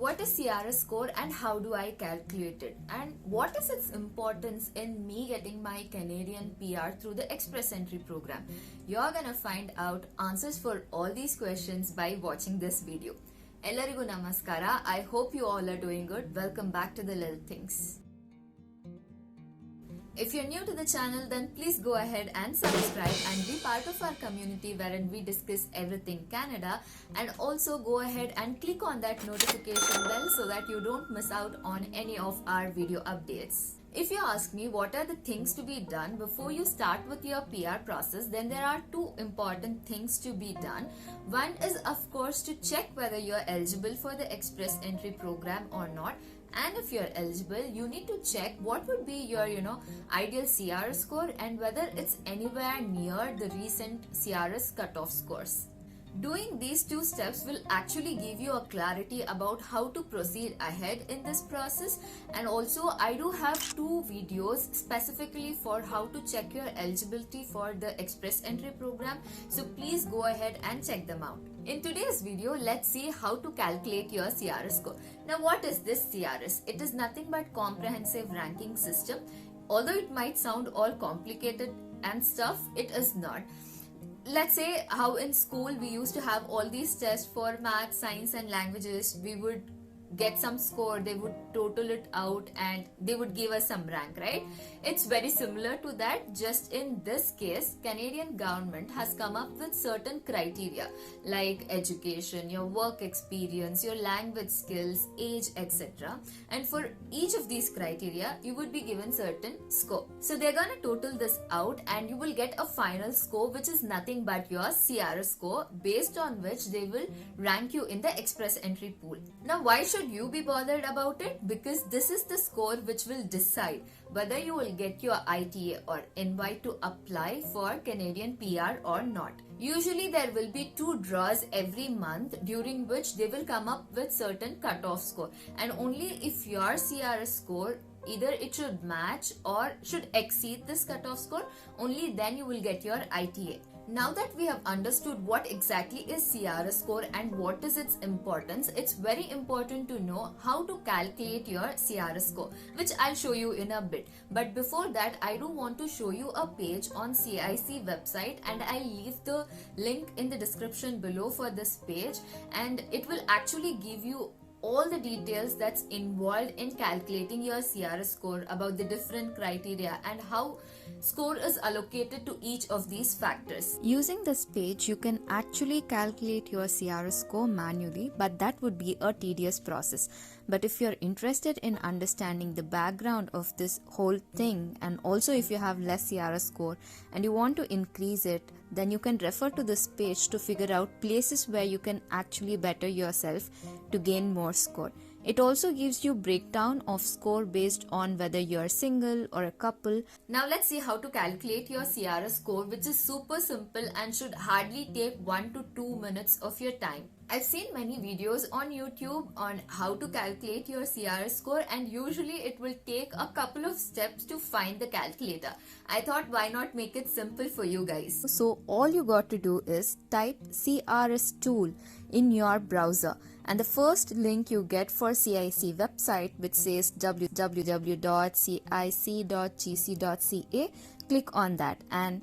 What is CRS score and how do I calculate it? And what is its importance in me getting my Canadian PR through the Express Entry program? You're gonna find out answers for all these questions by watching this video. Ellarigu namaskara. I hope you all are doing good. Welcome back to the Little Things. If you're new to the channel, then please go ahead and subscribe and be part of our community wherein we discuss everything Canada, and also go ahead and click on that notification bell so that you don't miss out on any of our video updates. If you ask me what are the things to be done before you start with your PR process, then there are two important things to be done. One is of course to check whether you're eligible for the Express Entry program or not. And if you're eligible, you need to check what would be your, ideal CRS score and whether it's anywhere near the recent CRS cutoff scores. Doing these two steps will actually give you a clarity about how to proceed ahead in this process, and also I do have two videos specifically for how to check your eligibility for the Express Entry program, so please go ahead and check them out. In today's video, let's see how to calculate your CRS score. Now, what is this CRS? It is nothing but comprehensive ranking system. Although it might sound all complicated and stuff, it is not. Let's say how in school we used to have all these tests for math, science and languages. We would get some score, they would total it out and they would give us some rank, right? It's very similar to that. Just in this case, Canadian government has come up with certain criteria like education, your work experience, your language skills, age, etc. And for each of these criteria, you would be given certain score. So they're gonna total this out and you will get a final score which is nothing but your CRS score, based on which they will rank you in the Express Entry pool. Now, why should you be bothered about it? Because this is the score which will decide whether you will get your ITA or invite to apply for Canadian PR or not. Usually there will be two draws every month during which they will come up with certain cutoff score, and only if your CRS score either it should match or should exceed this cutoff score, only then you will get your ITA. Now that we have understood what exactly is CRS score and what is its importance, it's very important to know how to calculate your CRS score, which I'll show you in a bit. But before that, I do want to show you a page on CIC website, and I'll leave the link in the description below for this page, and it will actually give you all the details that's involved in calculating your CRS score, about the different criteria and how score is allocated to each of these factors. Using this page, you can actually calculate your CRS score manually, but that would be a tedious process. But if you're interested in understanding the background of this whole thing, and also if you have less CRS score and you want to increase it, then you can refer to this page to figure out places where you can actually better yourself to gain more score. It also gives you breakdown of score based on whether you're single or a couple. Now let's see how to calculate your CRS score, which is super simple and should hardly take 1 to 2 minutes of your time. I've seen many videos on YouTube on how to calculate your CRS score, and usually it will take a couple of steps to find the calculator. I thought, why not make it simple for you guys? So all you got to do is type CRS tool in your browser, and the first link you get for CIC website, which says www.cic.gc.ca, click on that and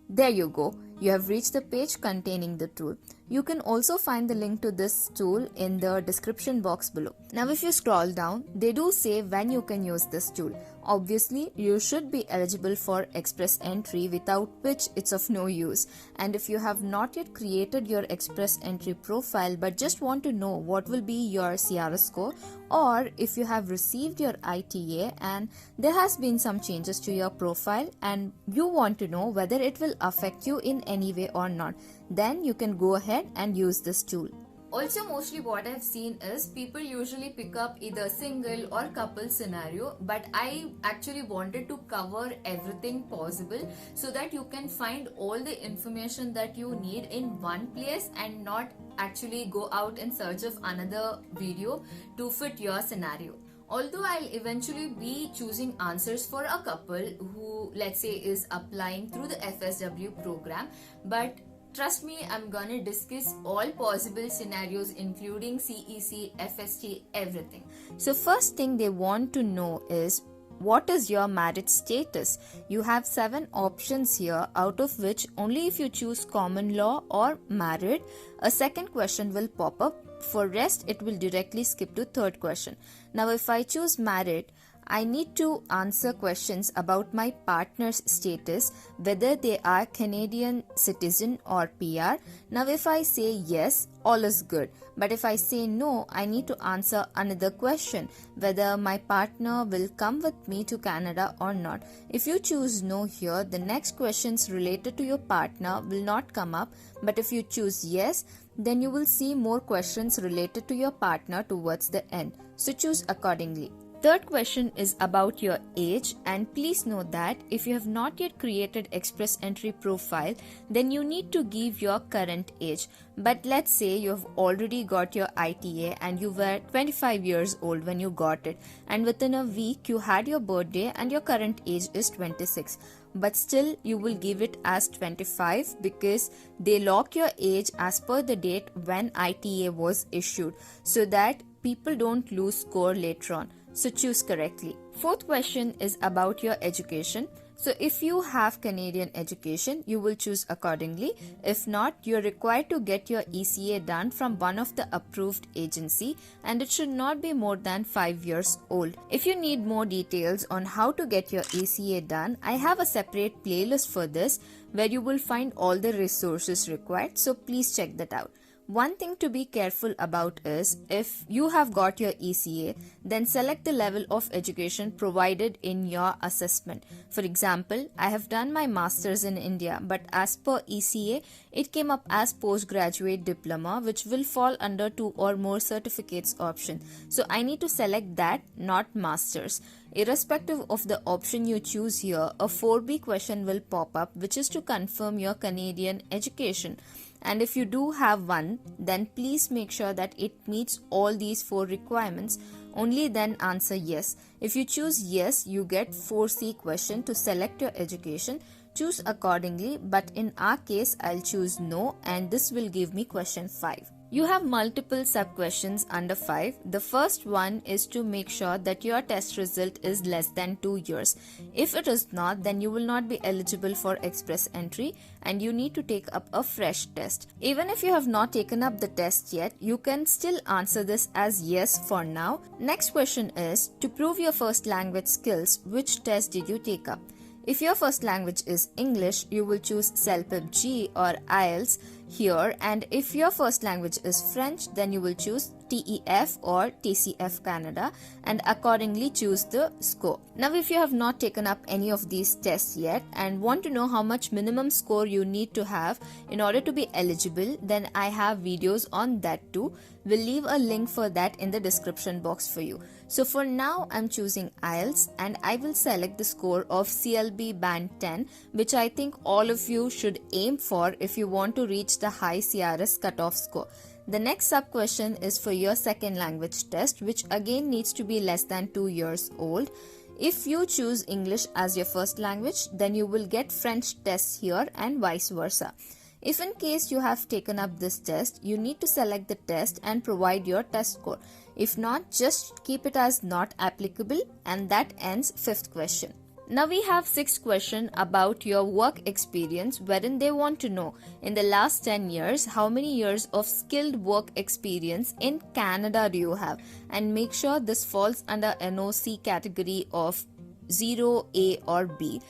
there you go. You have reached the page containing the tool. You can also find the link to this tool in the description box below. Now if you scroll down, they do say when you can use this tool. Obviously, you should be eligible for Express Entry, without which it's of no use. And if you have not yet created your Express Entry profile but just want to know what will be your CRS score, or if you have received your ITA and there has been some changes to your profile and you want to know whether it will affect you in any way or not, then you can go ahead and use this tool. Also, mostly what I've seen is people usually pick up either single or couple scenario, but I actually wanted to cover everything possible so that you can find all the information that you need in one place and not actually go out in search of another video to fit your scenario. Although I'll eventually be choosing answers for a couple who, let's say, is applying through the FSW program, but Trust me, I'm gonna discuss all possible scenarios including CEC, FST, everything. So, first thing they want to know is what is your marriage status? You have 7 options here, out of which only if you choose common law or married, a second question will pop up. For rest, it will directly skip to third question. Now, if I choose married, I need to answer questions about my partner's status, whether they are Canadian citizen or PR. Now, if I say yes, all is good. But if I say no, I need to answer another question, whether my partner will come with me to Canada or not. If you choose no here, the next questions related to your partner will not come up. But if you choose yes, then you will see more questions related to your partner towards the end. So choose accordingly. Third question is about your age, and please note that if you have not yet created Express Entry profile, then you need to give your current age. But let's say you have already got your ITA and you were 25 years old when you got it, and within a week you had your birthday and your current age is 26. But still you will give it as 25 because they lock your age as per the date when ITA was issued, so that people don't lose score later on. So choose correctly. Fourth question is about your education. So if you have Canadian education, you will choose accordingly. If not, you're required to get your ECA done from one of the approved agency, and it should not be more than 5 years old. If you need more details on how to get your ECA done, I have a separate playlist for this where you will find all the resources required, so please check that out. One thing to be careful about is if you have got your ECA, then select the level of education provided in your assessment. For example, I have done my master's in India, but as per ECA, it came up as postgraduate diploma, which will fall under 2 or more certificates option. So I need to select that, not master's. Irrespective of the option you choose here, a 4B question will pop up, which is to confirm your Canadian education. And if you do have one, then please make sure that it meets all these 4 requirements. Only then answer yes. If you choose yes, you get 4C question to select your education. Choose accordingly, but in our case, I'll choose no, and this will give me question 5. You have multiple sub-questions under 5. The first one is to make sure that your test result is less than 2 years. If it is not, then you will not be eligible for Express Entry and you need to take up a fresh test. Even if you have not taken up the test yet, you can still answer this as yes for now. Next question is, to prove your first language skills, which test did you take up? If your first language is English, you will choose CELPIP G or IELTS here, and if your first language is French, then you will choose TEF or TCF Canada and accordingly choose the score. Now, if you have not taken up any of these tests yet and want to know how much minimum score you need to have in order to be eligible, then I have videos on that too. We'll leave a link for that in the description box for you. So for now, I'm choosing IELTS and I will select the score of CLB Band 10, which I think all of you should aim for if you want to reach the high CRS cutoff score. The next sub question is for your second language test, which again needs to be less than 2 years old. If you choose English as your first language, then you will get French tests here and vice versa. If in case you have taken up this test, you need to select the test and provide your test score. If not, just keep it as not applicable, and that ends 5th question. Now we have 6th question about your work experience, wherein they want to know in the last 10 years how many years of skilled work experience in Canada do you have, and make sure this falls under NOC category of 0, A or B.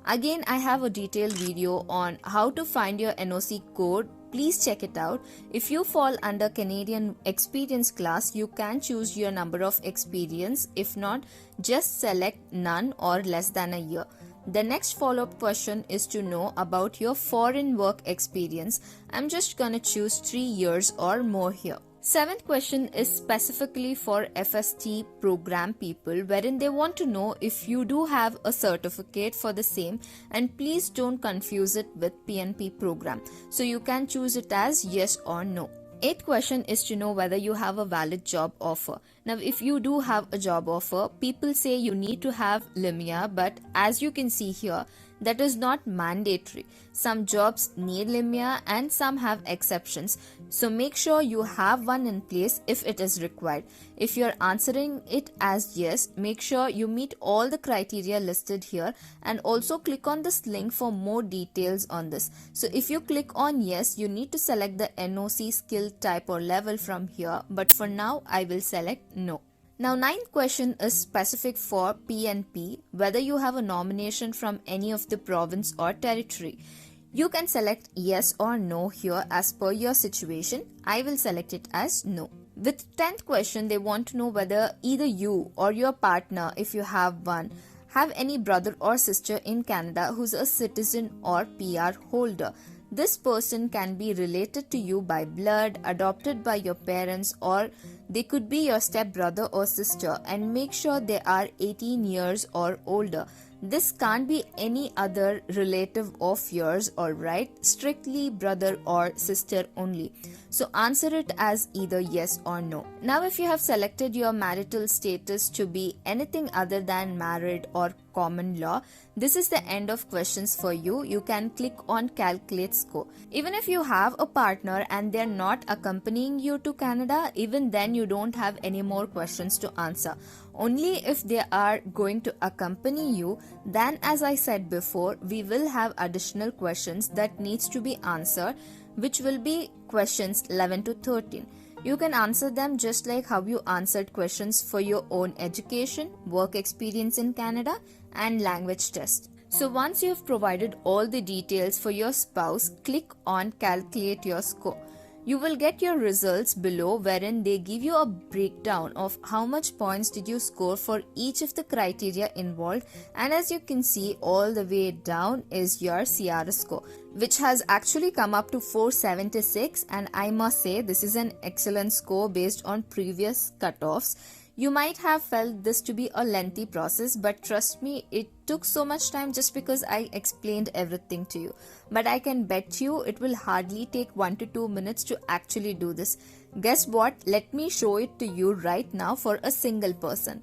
Again, I have a detailed video on how to find your NOC code. Please check it out. If you fall under Canadian experience class, you can choose your number of experience. If not, just select none or less than a year. The next follow-up question is to know about your foreign work experience. I'm just gonna choose 3 years or more here. 7th question is specifically for FST program people, wherein they want to know if you do have a certificate for the same, and please don't confuse it with PNP program. So you can choose it as yes or no. 8th question is to know whether you have a valid job offer. Now, if you do have a job offer, people say you need to have LIMIA, but as you can see here, that is not mandatory. Some jobs need Limya and some have exceptions. So make sure you have one in place if it is required. If you're answering it as yes, make sure you meet all the criteria listed here, and also click on this link for more details on this. So if you click on yes, you need to select the NOC skill type or level from here, but for now I will select no. Now, ninth question is specific for PNP, whether you have a nomination from any of the province or territory. You can select yes or no here as per your situation. I will select it as no. With 10th question, they want to know whether either you or your partner, if you have one, have any brother or sister in Canada who's a citizen or PR holder. This person can be related to you by blood, adopted by your parents, or they could be your stepbrother or sister, and make sure they are 18 years or older. This can't be any other relative of yours, alright? Strictly brother or sister only. So answer it as either yes or no. Now, if you have selected your marital status to be anything other than married or common law, this is the end of questions for you. You can click on calculate score. Even if you have a partner and they're not accompanying you to Canada, even then you don't have any more questions to answer. Only if they are going to accompany you, then as I said before, we will have additional questions that needs to be answered, which will be questions 11 to 13. You can answer them just like how you answered questions for your own education, work experience in Canada, and language test. So once you have provided all the details for your spouse, click on calculate your score. You will get your results below, wherein they give you a breakdown of how much points did you score for each of the criteria involved, and as you can see, all the way down is your CRS score, which has actually come up to 476, and I must say this is an excellent score based on previous cutoffs. You might have felt this to be a lengthy process, but trust me, it took so much time just because I explained everything to you. But I can bet you it will hardly take 1 to 2 minutes to actually do this. Guess what? Let me show it to you right now for a single person.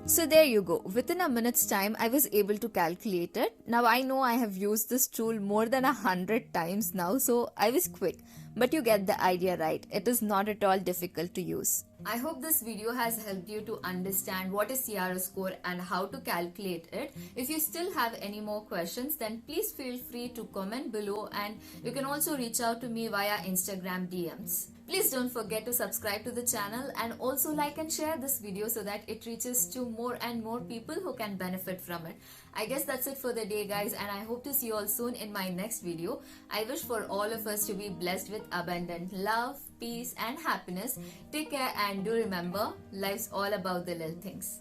So there you go. Within a minute's time, I was able to calculate it. Now I know I have used this tool more than 100 times now, so I was quick. But you get the idea, right? It is not at all difficult to use. I hope this video has helped you to understand what is CRS score and how to calculate it. If you still have any more questions, then please feel free to comment below, and you can also reach out to me via Instagram DMs. Please don't forget to subscribe to the channel and also like and share this video so that it reaches to more and more people who can benefit from it. I guess that's it for the day, guys, and I hope to see you all soon in my next video. I wish for all of us to be blessed with abundant love, peace and happiness. Take care and do remember, life's all about the little things.